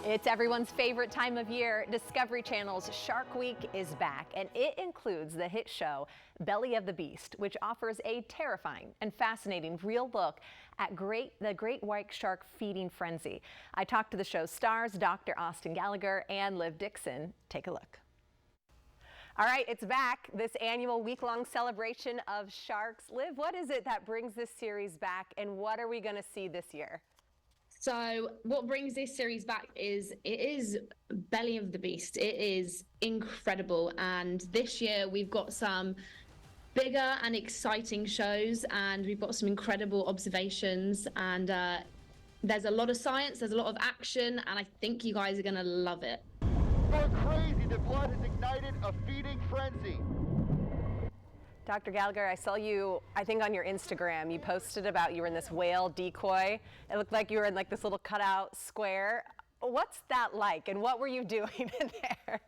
It's everyone's favorite time of year. Discovery Channel's Shark Week is back, and it includes the hit show Belly of the Beast, which offers a terrifying and fascinating real look at the great white shark feeding frenzy. I talked to the show's stars, Dr. Austin Gallagher and Liv Dixon. Take a look. All right, it's back, this annual week-long celebration of sharks. Liv, what is it that brings this series back, and what are we going to see this year? So what brings this series back is Belly of the Beast. It is incredible. And this year we've got some bigger and exciting shows, and we've got some incredible observations, and there's a lot of science, there's a lot of action, and I think you guys are going to love it. You're crazy. The blood has ignited a feeding frenzy. Dr. Gallagher, I saw you, I think on your Instagram, you posted about you were in this whale decoy. It looked like you were in like this little cutout square. What's that like, and what were you doing in there?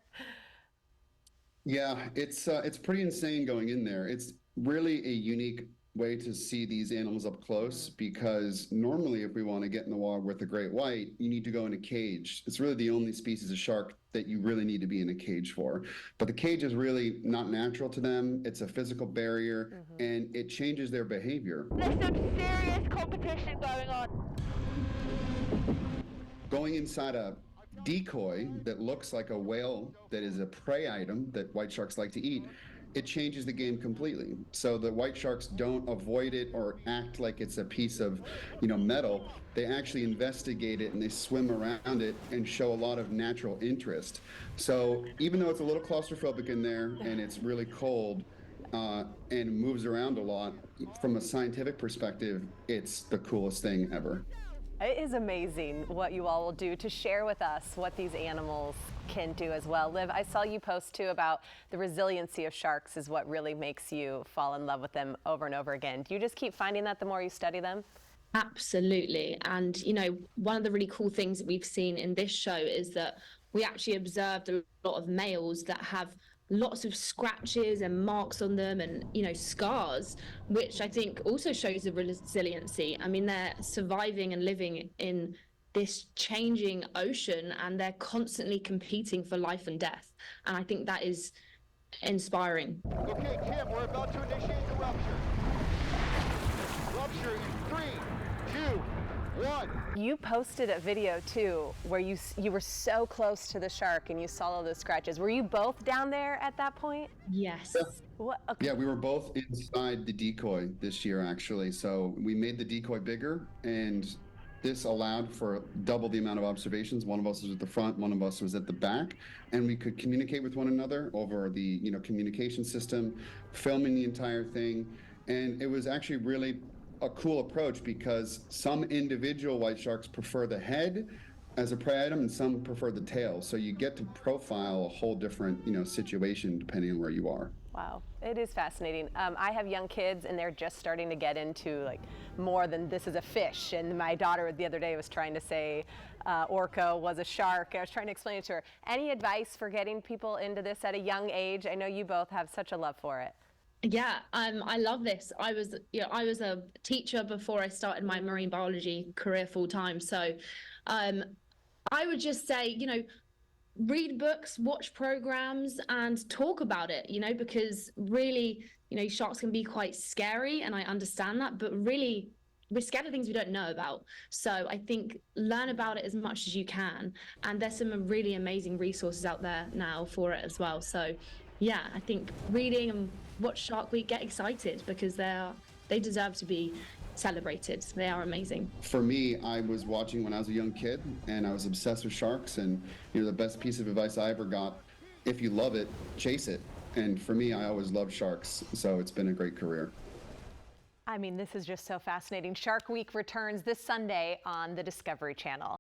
Yeah, it's pretty insane going in there. It's really a unique way to see these animals up close, because normally if we want to get in the water with a great white, you need to go in a cage. It's really the only species of shark that you really need to be in a cage for. But the cage is really not natural to them. It's a physical barrier, and it changes their behavior. There's some serious competition going on. Going inside a decoy that looks like a whale that is a prey item that white sharks like to eat, it changes the game completely. So the white sharks don't avoid it or act like it's a piece of, metal. They actually investigate it and they swim around it and show a lot of natural interest. So even though it's a little claustrophobic in there and it's really cold and moves around a lot, from a scientific perspective, it's the coolest thing ever. It is amazing what you all will do to share with us what these animals can do as well. Liv, I saw you post too about the resiliency of sharks is what really makes you fall in love with them over and over again. Do you just keep finding that the more you study them? Absolutely. And, one of the really cool things that we've seen in this show is that we actually observed a lot of males that have lots of scratches and marks on them and, scars, which I think also shows the resiliency. I mean, they're surviving and living in this changing ocean, and they're constantly competing for life and death. And I think that is inspiring. Okay, Kim, we're about to initiate the rupture. Rupture in 3, 2, 1. You posted a video too where you were so close to the shark and you saw all those scratches. Were you both down there at that point? Yes. What? Okay. Yeah, we were both inside the decoy this year, actually. So we made the decoy bigger, and this allowed for double the amount of observations. One of us was at the front, one of us was at the back, and we could communicate with one another over the communication system, filming the entire thing. And it was actually really a cool approach, because some individual white sharks prefer the head as a prey item and some prefer the tail. So you get to profile a whole different situation depending on where you are. Wow, it is fascinating. I have young kids and they're just starting to get into like more than this is a fish. And my daughter the other day was trying to say orca was a shark. I was trying to explain it to her. Any advice for getting people into this at a young age? I know you both have such a love for it. Yeah, I love this. I was a teacher before I started my marine biology career full time. So I would just say, read books, watch programs, and talk about it, because really, sharks can be quite scary, and I understand that, but really, we're scared of things we don't know about. So I think learn about it as much as you can. And there's some really amazing resources out there now for it as well. So yeah, I think reading and watch Shark Week, get excited, because they deserve to be celebrated. They are amazing. For me, I was watching when I was a young kid, and I was obsessed with sharks. And the best piece of advice I ever got: if you love it, chase it. And for me, I always loved sharks, so it's been a great career. I mean, this is just so fascinating. Shark Week returns this Sunday on the Discovery Channel.